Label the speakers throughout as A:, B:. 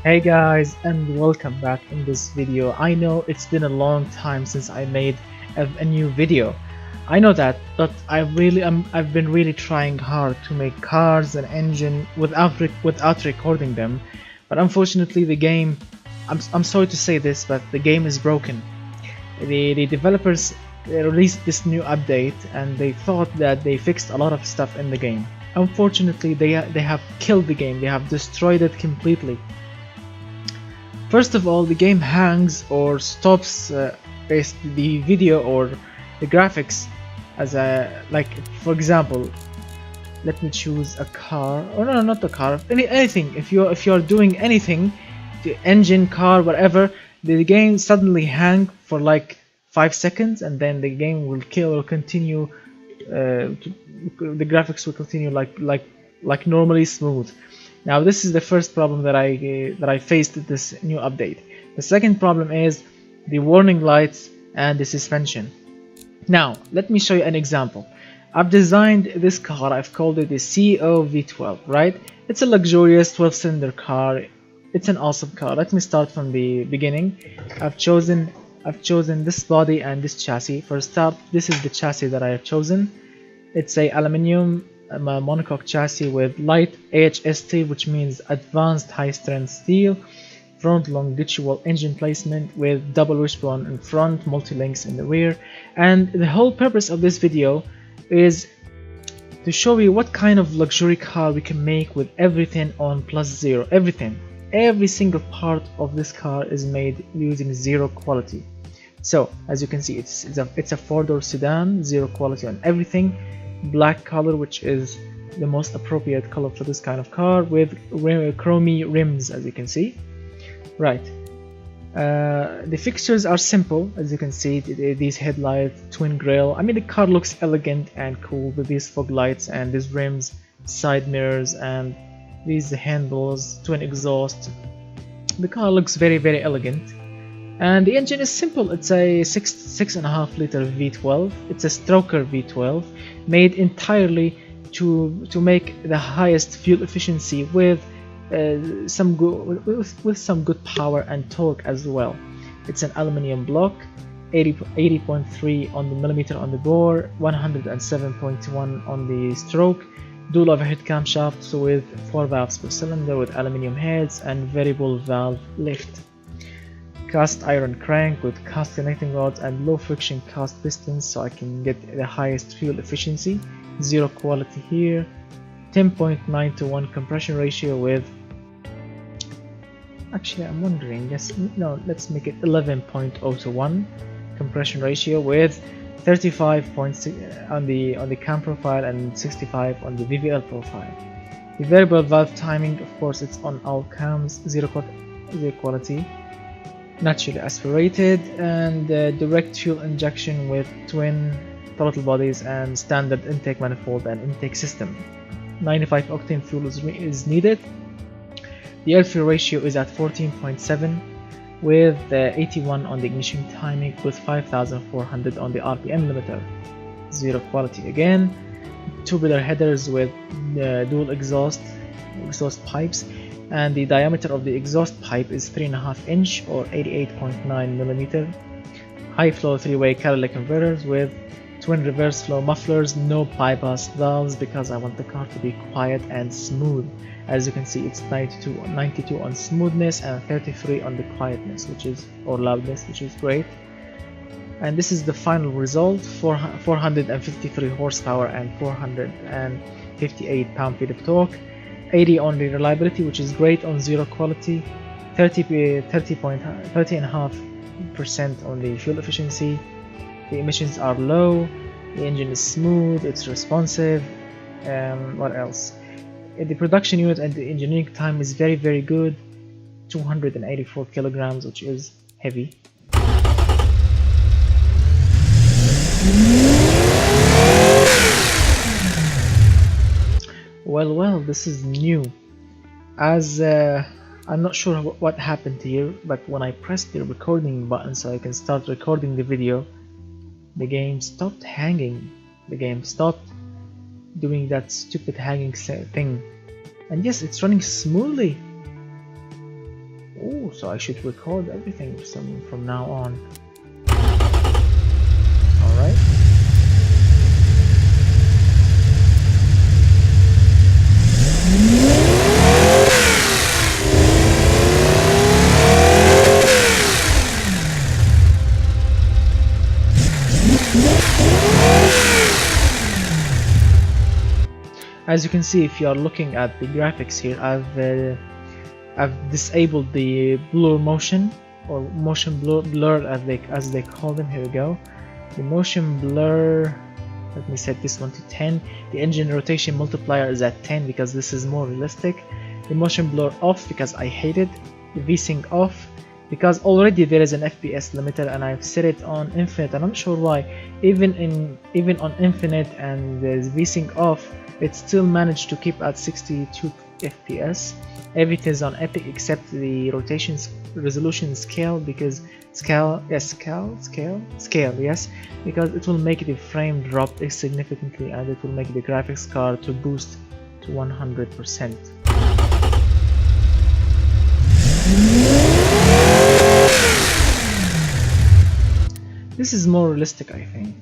A: Hey guys, and welcome back in this video. I know it's been a long time since I made a new video. I know that, but I've been really trying hard to make cars and engine without recording them. But unfortunately, the game, I'm sorry to say this, but the game is broken. The developers released this new update, and they thought that they fixed a lot of stuff in the game. Unfortunately, they have killed the game. They have destroyed it completely. First of all, the game hangs or stops the video or the graphics as a like. For example, let me choose a car. Oh no, not the car. Anything. If you're doing anything, the engine, car, whatever, the game suddenly hang for like 5 seconds, and then the game will continue. The graphics will continue like normally smooth. Now this is the first problem that I faced with this new update. The second problem is the warning lights and the suspension. Now let me show you an example. I've designed this car. I've called it the CO V12, right? It's a luxurious 12-cylinder car. It's an awesome car. Let me start from the beginning. I've chosen this body and this chassis. For a start, this is the chassis that I have chosen. It's a aluminium monocoque chassis with light AHST, which means advanced high strength steel, front longitudinal engine placement with double wishbone in front, multi-links in the rear. And the whole purpose of this video is to show you what kind of luxury car we can make with everything on +0. Every single part of this car is made using zero quality. So as you can see, it's a 4-door sedan, zero quality on everything. Black color, which is the most appropriate color for this kind of car, with chromey rims, as you can see. Right. The fixtures are simple, as you can see. These headlights, twin grille. I mean, the car looks elegant and cool with these fog lights and these rims, side mirrors, and these handles, twin exhaust. The car looks very elegant. And the engine is simple. It's a 6.5 liter V12. It's a stroker V12, made entirely to make the highest fuel efficiency with some good power and torque as well. It's an aluminium block, 80.3 on the millimeter on the bore, 107.1 on the stroke, dual overhead camshafts with 4 valves per cylinder with aluminium heads and variable valve lift. Cast iron crank with cast connecting rods and low friction cast pistons, so I can get the highest fuel efficiency. Zero quality here. 10.9 to 1 compression ratio with, actually I'm wondering, yes, no, let's make it 11.0 to 1 compression ratio with 35.6 on the cam profile and 65 on the VVL profile. The variable valve timing, of course, it's on all cams. Zero quality. Naturally aspirated, and direct fuel injection with twin throttle bodies and standard intake manifold and intake system. 95 octane fuel is needed. The air fuel ratio is at 14.7 with 81 on the ignition timing with 5400 on the RPM limiter. Zero quality again. Tubular headers with dual exhaust pipes, and the diameter of the exhaust pipe is 3.5 inch or 88.9 millimeter. High flow 3-way catalytic converters with twin reverse flow mufflers, no bypass valves because I want the car to be quiet and smooth. As you can see, it's 92 on smoothness and 33 on the quietness, or loudness, which is great. And this is the final result: 453 horsepower and 458 pound-feet of torque. 80 on the reliability, which is great on zero quality. 30.5% on the fuel efficiency. The emissions are low. The engine is smooth. It's responsive. What else? The production unit and the engineering time is very good. 284 kilograms, which is heavy. Well, this is new. As I'm not sure what happened here, but when I pressed the recording button so I can start recording the video, the game stopped hanging. The game stopped doing that stupid hanging thing. And yes, it's running smoothly. Oh, so I should record everything from now on. Alright. As you can see, if you are looking at the graphics here, I've disabled the blur motion, or motion blur as they call them. Here we go. The motion blur, let me set this one to 10. The engine rotation multiplier is at 10 because this is more realistic. The motion blur off because I hate it. The VSync off because already there is an FPS limiter and I've set it on infinite, and I'm not sure why. Even on infinite and there's VSync off, it still managed to keep at 62 FPS. Everything is on epic except the rotation resolution scale, because scale, yes, because it will make the frame drop significantly and it will make the graphics card to boost to 100%. This is more realistic, I think.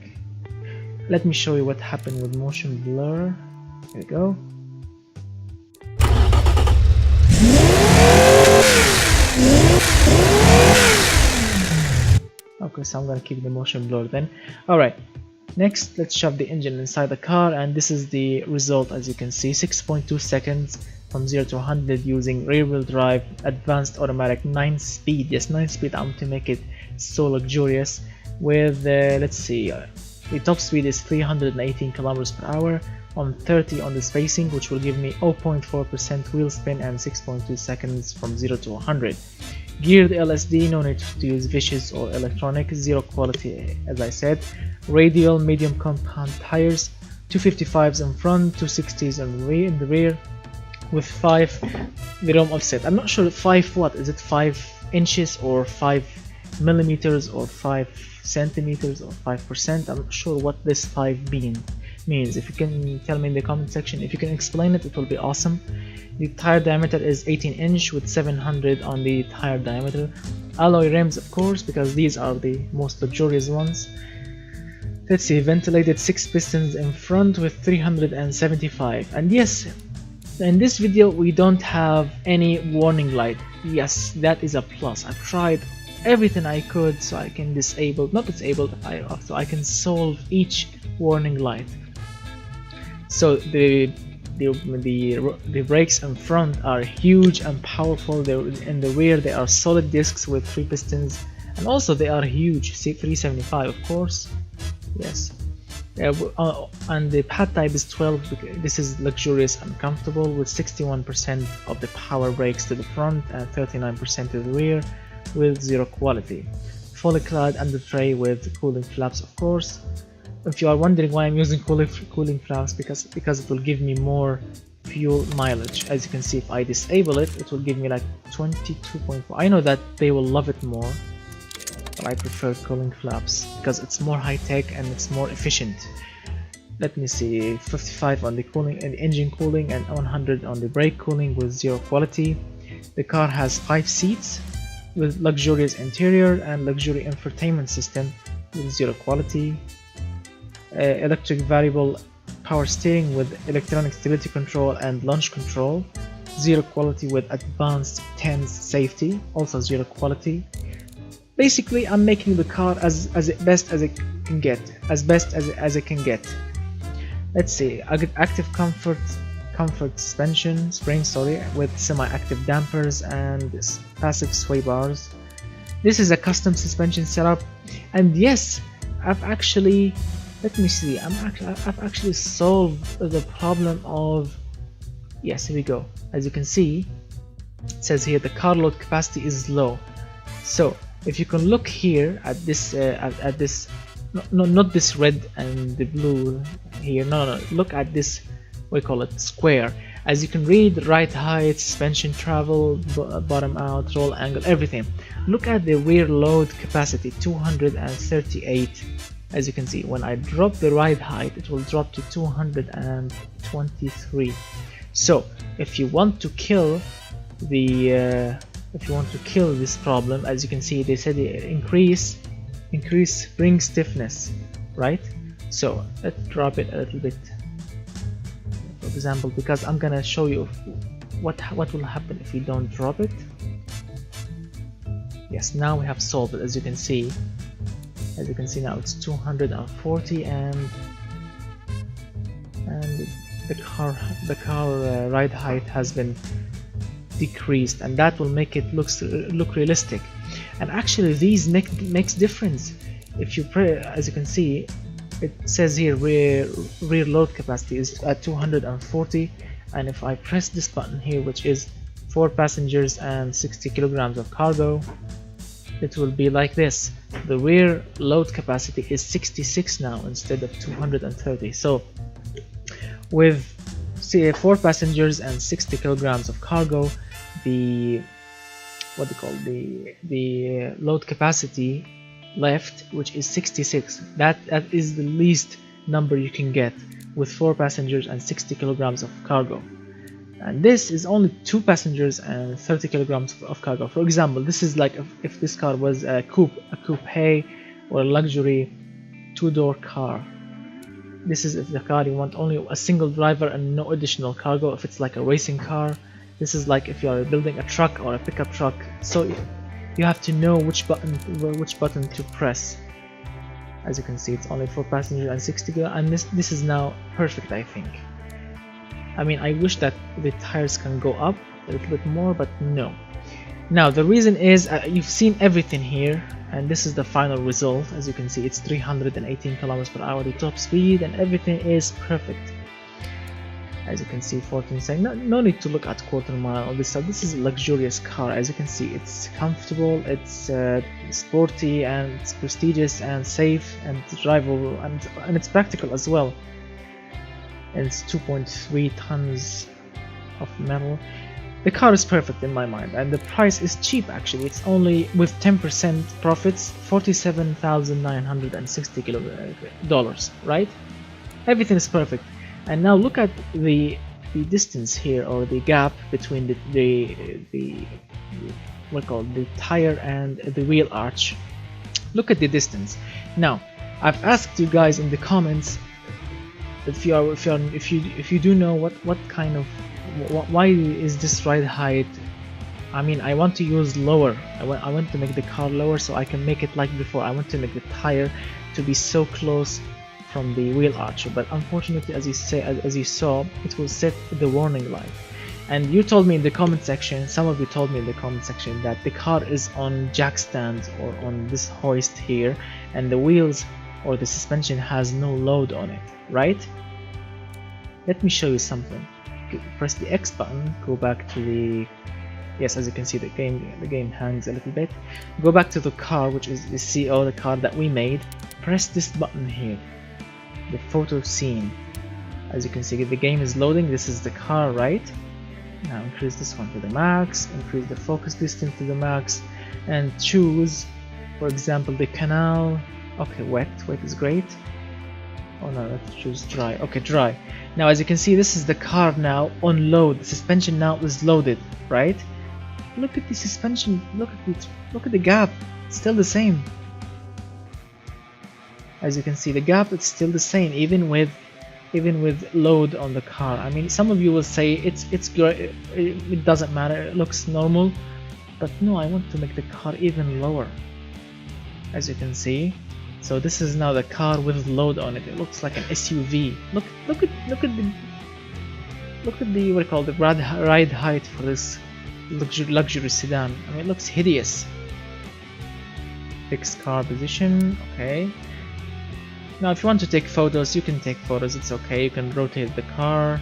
A: Let me show you what happened with motion blur. Here we go. Okay, so I'm gonna keep the motion blur then. Alright, next let's shove the engine inside the car, and this is the result. As you can see, 6.2 seconds from 0 to 100 using rear wheel drive, advanced automatic 9-speed. Yes, 9-speed. I'm to make it so luxurious with let's see, the top speed is 318 kilometers per hour on 30 on the spacing, which will give me 0.4% wheel spin and 6.2 seconds from 0 to 100. Geared LSD, no need to use vicious or electronic, zero quality as I said. Radial medium compound tires, 255s in front, 260s in the rear, with 5 Jerome offset. I'm not sure 5 what, is it 5 inches or 5 millimeters or 5 centimeters or 5%? I'm not sure what this 5 means. If you can tell me in the comment section, if you can explain it, it will be awesome. The tire diameter is 18 inch with 700 on the tire diameter. Alloy rims, of course, because these are the most luxurious ones. Let's see, ventilated 6 pistons in front with 375. And yes, in this video we don't have any warning light. Yes, that is a plus. I've tried everything I could so I can so I can solve each warning light. So the brakes in front are huge and powerful. In the rear they are solid discs with 3 pistons, and also they are huge, 375 of course. Yes, and the pad type is 12. This is luxurious and comfortable with 61% of the power brakes to the front and 39% to the rear, with zero quality. Fully clad under tray with cooling flaps, of course. If you are wondering why I'm using cooling flaps, because it will give me more fuel mileage. As you can see, if I disable it, it will give me like 22.4. I know that they will love it more, but I prefer cooling flaps because it's more high-tech and it's more efficient. Let me see, 55 on the cooling and the engine cooling and 100 on the brake cooling with zero quality. The car has 5 seats with luxurious interior and luxury infotainment system with zero quality. Electric variable power steering with electronic stability control and launch control, zero quality with advanced 10 safety, also zero quality. Basically, I'm making the car as best as it can get, as it can get. Let's see, active comfort suspension springs, with semi-active dampers and passive sway bars. This is a custom suspension setup, and yes, I've actually solved the problem of, yes, here we go. As you can see, it says here the car load capacity is low. So if you can look here at this not this red and the blue here, no, look at this, we call it square. As you can read, right height, suspension travel, bottom out, roll angle, everything. Look at the rear load capacity, 238. As you can see, when I drop the ride height, it will drop to 223. So if you want to kill the if you want to kill this problem, as you can see, they said increase spring stiffness, right? So let's drop it a little bit, for example, because I'm gonna show you what will happen if you don't drop it. Yes, now we have solved it. As you can see now it's 240, and the car ride height has been decreased, and that will make it look realistic. And actually these makes difference. If you as you can see, it says here rear load capacity is at 240, and if I press this button here, which is 4 passengers and 60 kilograms of cargo, it will be like this. The rear load capacity is 66 now instead of 230. So with 4 passengers and 60 kilograms of cargo, the load capacity left, which is 66, that is the least number you can get with 4 passengers and 60 kilograms of cargo. And this is only 2 passengers and 30 kilograms of cargo. For example, this is like if this car was a coupe or a luxury 2-door car. This is if the car you want only a single driver and no additional cargo. If it's like a racing car, this is like if you are building a truck or a pickup truck. So you have to know which button to press. As you can see, it's only 4 passengers and 60 kg, and this is now perfect, I think. I mean, I wish that the tires can go up a little bit more, but no. Now the reason is you've seen everything here, and this is the final result. As you can see, it's 318 kilometers per hour, the top speed, and everything is perfect. As you can see, 14 seconds. No need to look at quarter mile on this stuff. This is a luxurious car. As you can see, it's comfortable, it's sporty, and it's prestigious and safe and drivable, and it's practical as well. And it's 2.3 tons of metal. The car is perfect in my mind, and the price is cheap actually. It's only, with 10% profits, $47,960, right? Everything is perfect. And now look at the distance here, or the gap between the tire and the wheel arch. Look at the distance. Now I've asked you guys in the comments if you do know why is this ride height. I mean, I want to use lower. I want to make the car lower so I can make it like before. I want to make the tire to be so close from the wheel arch, but unfortunately, as you saw, it will set the warning light. And you told me in the comment section, some of you told me in the comment section, that the car is on jack stands or on this hoist here, and the wheels or the suspension has no load on it, right? Let me show you something. Press the X button, go back to the... Yes, as you can see, the game hangs a little bit. Go back to the car, which is the CO, the car that we made. Press this button here, the photo scene. As you can see, the game is loading. This is the car, right? Now increase this one to the max, increase the focus distance to the max, and choose, for example, the canal. Okay, wet is great. Oh no, let's choose dry. Okay, dry. Now as you can see, this is the car now on load. The suspension now is loaded, right? Look at the suspension, look at the gap, it's still the same. As you can see, the gap is still the same, even with load on the car. I mean, some of you will say it doesn't matter, it looks normal, but no, I want to make the car even lower. As you can see, so this is now the car with load on it. It looks like an SUV. Look at the what do you call the ride height for this luxury sedan. I mean, it looks hideous. Fixed car position. Okay. Now if you want to take photos, you can take photos, it's okay. You can rotate the car,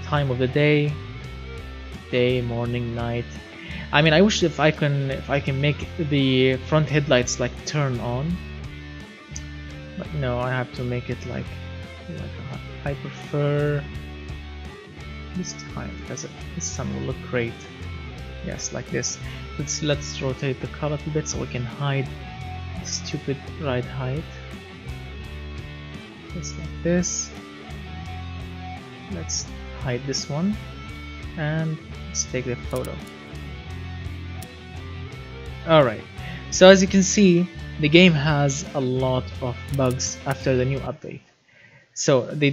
A: time of the day, morning, night. I mean, I wish if I can make the front headlights like turn on, but no, I have to make it like I prefer this time because this sun will look great. Yes, like this. Let's rotate the car a little bit so we can hide the stupid ride height. Just like this. Let's hide this one and let's take the photo. Alright, so as you can see, the game has a lot of bugs after the new update. So they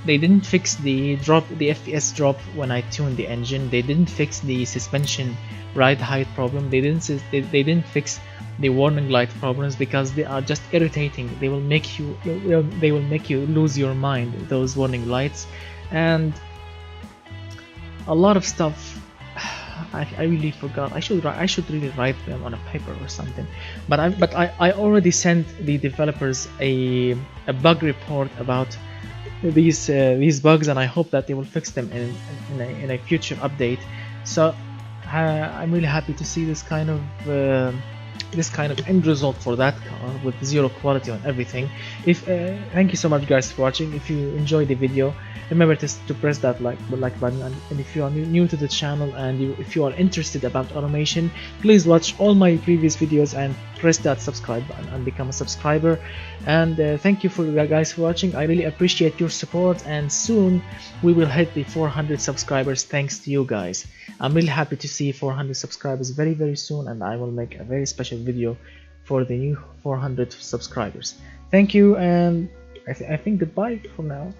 A: didn't fix the FPS drop when I tuned the engine. They didn't fix the suspension ride height problem. They didn't fix the warning light problems because they are just irritating. They will make you lose your mind, those warning lights, and a lot of stuff. I really forgot. I should really write them on a paper or something. I already sent the developers a bug report about these bugs, and I hope that they will fix them in a future update. So I'm really happy to see this kind of end result for that car with zero quality on everything. If Thank you so much guys for watching. If you enjoyed the video, remember to press that like button, and if you are new to the channel and if you are interested about automation, please watch all my previous videos and press that subscribe button and become a subscriber. And thank you for guys for watching. I really appreciate your support, and soon we will hit the 400 subscribers thanks to you guys. I'm really happy to see 400 subscribers very soon, and I will make a very special video for the new 400 subscribers. Thank you, and I think goodbye for now.